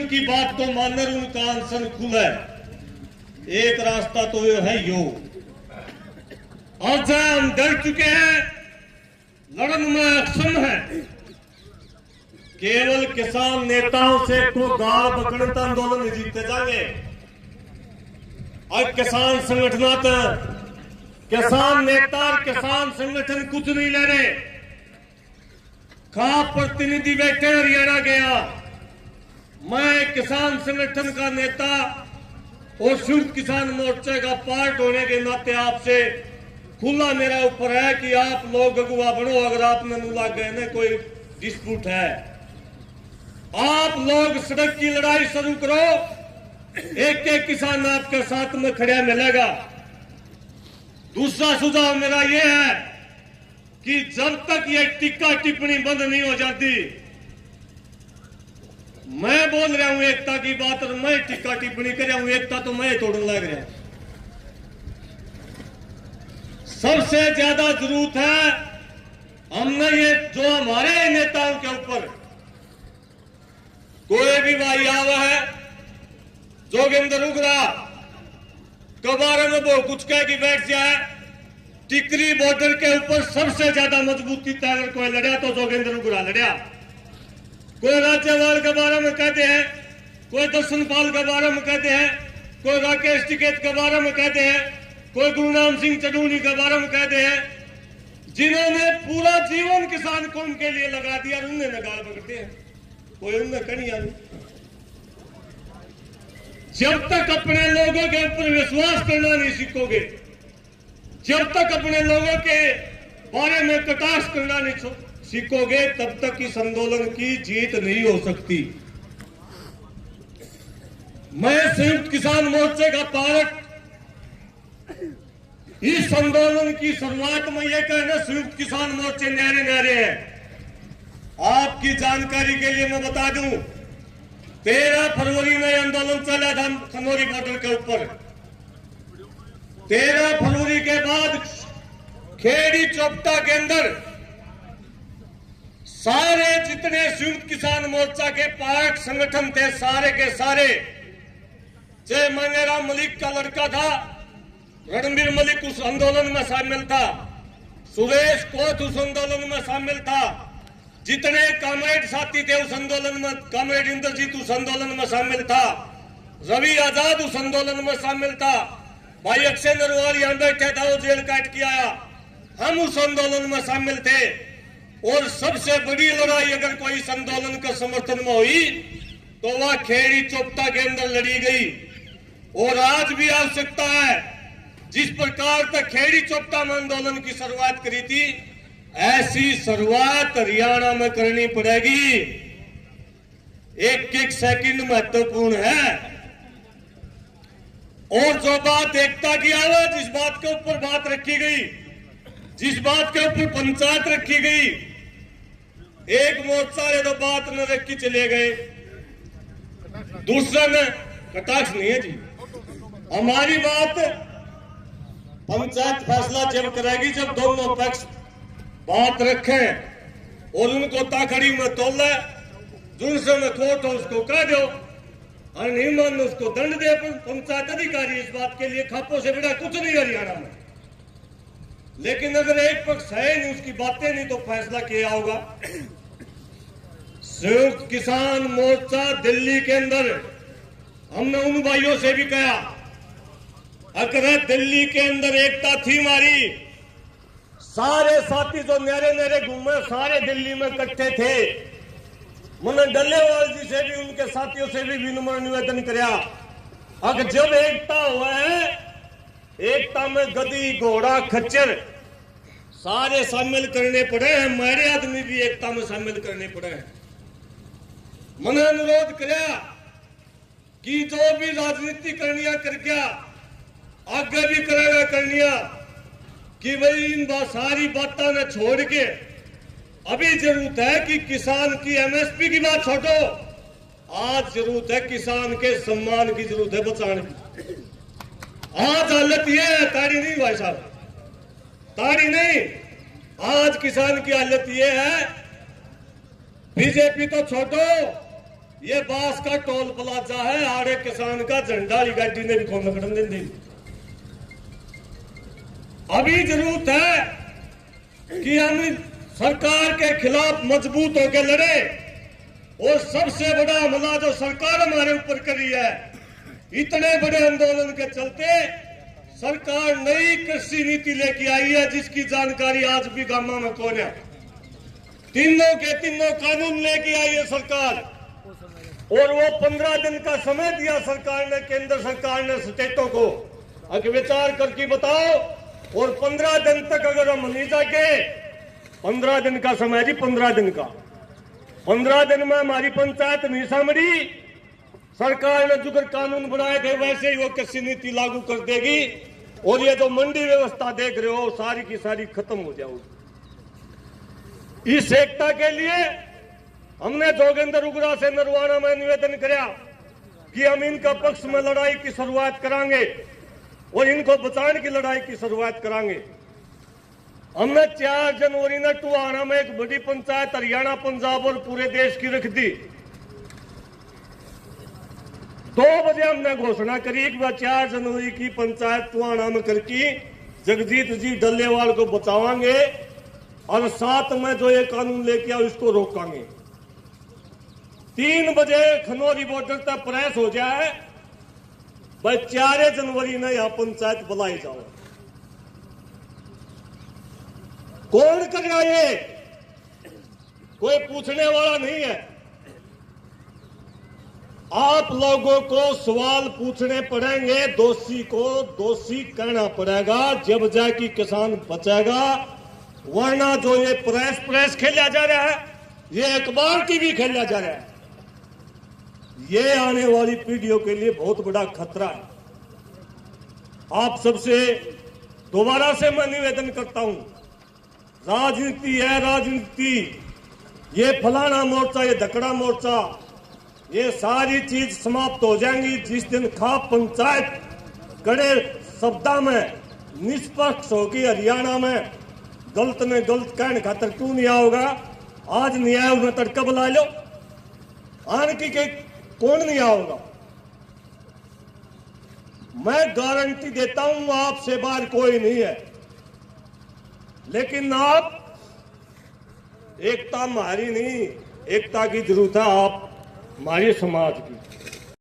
उनकी बात को मानकर उनका अनशन खुला है। एक रास्ता तो ये है यो, आज हम डर चुके हैं, लड़न में अक्षम है। केवल किसान नेताओं से को गाल बकड़ता आंदोलन जीते जाएंगे। और किसान संगठनात किसान नेता किसान संगठन कुछ नहीं ले रहे। खा प्रतिनिधि बैठे हरियाणा गया, मैं किसान संगठन का नेता और संयुक्त किसान मोर्चे का पार्ट होने के नाते आपसे खुला मेरा ऊपर है कि आप लोग अगुवा बनो। अगर आप में मुला गए ना कोई डिस्प्यूट है, आप लोग सड़क की लड़ाई शुरू करो, एक एक किसान आपके साथ में खड़ा मिलेगा। दूसरा सुझाव मेरा यह है कि जब तक ये टीका टिप्पणी बंद नहीं हो जाती, मैं बोल रहा हूं एकता की बात और मैं टीका टिप्पणी कर रहा हूं, एकता तो मैं तोड़ने लग रहा हूं। सबसे ज्यादा जरूरत है हमने ये जो हमारे नेताओं के ऊपर कोई भी भाई आवा है, जोगेंद्र उगरा कबारे में वो कुछ कह के बैठ जाए। टिकरी बॉर्डर के ऊपर सबसे ज्यादा मजबूती से अगर कोई लड़ा तो जोगेंद्र उगरा लड़ा। कोई राज्यपाल के बारे में कहते हैं, कोई दर्शनपाल के बारे में कहते हैं, कोई राकेश टिकैत के बारे में कहते हैं, कोई गुरुनाम सिंह चडूनी के बारे में कहते हैं, जिन्होंने पूरा जीवन किसान कौम के लिए लगा दिया, उन्हें गाल पकड़ते हैं। कोई उनमें कहीं आ जब तक अपने लोगों के ऊपर विश्वास करना नहीं सीखोगे, जब तक अपने लोगों के बारे में कटाक्ष करना नहीं सीखोगे, तब तक इस आंदोलन की जीत नहीं हो सकती। मैं संयुक्त किसान मोर्चे का पार्ट इस आंदोलन की शुरुआत में यह कहना, संयुक्त किसान मोर्चे न्यारे न्यारे हैं। आपकी जानकारी के लिए मैं बता दूं, 13 फरवरी में आंदोलन चला था खनौरी बॉर्डर के ऊपर। 13 फरवरी के बाद खेड़ी चोपटा के अंदर सारे जितने संयुक्त किसान मोर्चा के पार्ट संगठन थे, सारे के सारे, जय मंगेराम मलिक का लड़का था रणबीर मलिक उस आंदोलन में शामिल था, सुरेश कोथ उस आंदोलन में शामिल था, जितने कामरेड साथी थे उस आंदोलन में, कामरेड इंद्रजीत उस आंदोलन में शामिल था, रवि आजाद उस आंदोलन में शामिल था, भाई अक्षय नरवाल यहां बैठा था, वो जेल काट के आया, हम उस आंदोलन में शामिल थे। और सबसे बड़ी लड़ाई अगर कोई इस आंदोलन के समर्थन में हुई तो वह खेड़ी चोपटा के अंदर लड़ी गई। और आज भी आवश्यकता है, जिस प्रकार तक खेड़ी चोपटा में आंदोलन की शुरुआत करी थी, ऐसी शुरुआत हरियाणा में करनी पड़ेगी। एक एक सेकंड महत्वपूर्ण है। और जो बात एकता की आवाज, जिस बात के ऊपर बात रखी गई, जिस बात के ऊपर पंचायत रखी गई, एक मोर्चा ने तो बात न रखी चले गए, दूसरा ने कटाक्ष नहीं है जी। हमारी बात पंचायत फैसला जब करेगी, जब दोनों पक्ष बात रखें और उनको ताखड़ी में तोले, जिनसे में कोर्ट हो उसको कह दो, और नहीं मान उसको दंड दे। पंचायत अधिकारी इस बात के लिए खापों से बड़ा कुछ नहीं हरियाणा में। लेकिन अगर एक पक्ष है नहीं, उसकी बातें नहीं, तो फैसला किया होगा। संयुक्त किसान मोर्चा दिल्ली के अंदर हमने उन भाइयों से भी कहा, अगर दिल्ली के अंदर एकता थी हमारी, सारे साथी जो न्यारे न्यारे घूमे, सारे दिल्ली में इकट्ठे थे। मैंने डल्लेवाल जी से भी, उनके साथियों से भी विनम्र निवेदन किया, अगर जब एकता हुआ है, एकता में गधी घोड़ा खच्चर सारे शामिल करने पड़े हैं, हमारे आदमी भी एकता में शामिल करने पड़े हैं। मैंने अनुरोध किया कि जो भी राजनीति करनिया कर गया, आगे भी करेगा करनिया, कि भाई इन सारी बातों ने छोड़ के अभी जरूरत है कि किसान की एमएसपी की बात छोड़ो, आज जरूरत है किसान के सम्मान की, जरूरत है बचाने की। आज हालत ये है, ताड़ी नहीं भाई साहब, ताड़ी नहीं, आज किसान की हालत ये है, बीजेपी तो छोड़ो, ये बास का टोल प्लाजा है, आड़े किसान का झंडा गाड़ी ने भी कौन लगन दी। अभी जरूरत है कि हम सरकार के खिलाफ मजबूत होकर लड़े। और सबसे बड़ा हमला जो सरकार हमारे ऊपर करी है, इतने बड़े आंदोलन के चलते सरकार नई कृषि नीति लेके आई है, जिसकी जानकारी आज भी गामा में कौन है। तीनों के तीनों कानून लेके आई है सरकार, और वो 15 दिन का समय दिया सरकार ने, केंद्र सरकार ने स्टेटों को अगर विचार करके बताओ। और 15 दिन तक अगर हम नहीं जाके, 15 दिन का समय जी, 15 दिन का, 15 दिन में हमारी पंचायत नहीं सामड़ी, सरकार ने जो कानून बनाए थे वैसे ही वो कृषि नीति लागू कर देगी। और ये जो मंडी व्यवस्था देख रहे हो सारी की सारी खत्म हो जाएगी। इस एकता के लिए हमने जोगेंद्र उगरा से नरवाना में निवेदन किया कि हम इनका पक्ष में लड़ाई की शुरुआत करांगे और इनको बचाने की लड़ाई की शुरुआत करांगे। हमने 4 जनवरी ने टुहाना में एक बड़ी पंचायत हरियाणा, पंजाब और पूरे देश की रख दी। 2 बजे हमने घोषणा करी कि 4 जनवरी की पंचायत टुहाना में करके जगजीत जी डल्लेवाल को बचावांगे और 7 में जो ये कानून लेके आओ इसको रोकांगे। 3 बजे खनौरी बॉर्डर तक प्रेस हो जाए, भाई 4 जनवरी ने यहां पंचायत बुलाई जाओ। कौन करेगा ये? कोई पूछने वाला नहीं है। आप लोगों को सवाल पूछने पड़ेंगे, दोषी को दोषी कहना पड़ेगा, जब जाके किसान बचेगा। वरना जो ये प्रेस खेला जा रहा है, ये अखबार टीवी खेला जा रहा है, ये आने वाली पीढ़ियों के लिए बहुत बड़ा खतरा है। आप सबसे दोबारा से मैं निवेदन करता हूं, राजनीति है राजनीति, ये फलाना मोर्चा, ये धकड़ा मोर्चा, ये सारी चीज समाप्त हो जाएंगी जिस दिन खाप पंचायत कड़े शब्दा में निष्पक्ष होगी। हरियाणा में गलत ने गलत कहने खातर क्यों नहीं आओगा? आज नहीं आया उन्हें तड़का बुला लो, आने की कौन नहीं आओगा? मैं गारंटी देता हूं आपसे बाहर कोई नहीं है, लेकिन आप एकता हमारी नहीं, एकता की जरूरत है आप हमारे समाज की।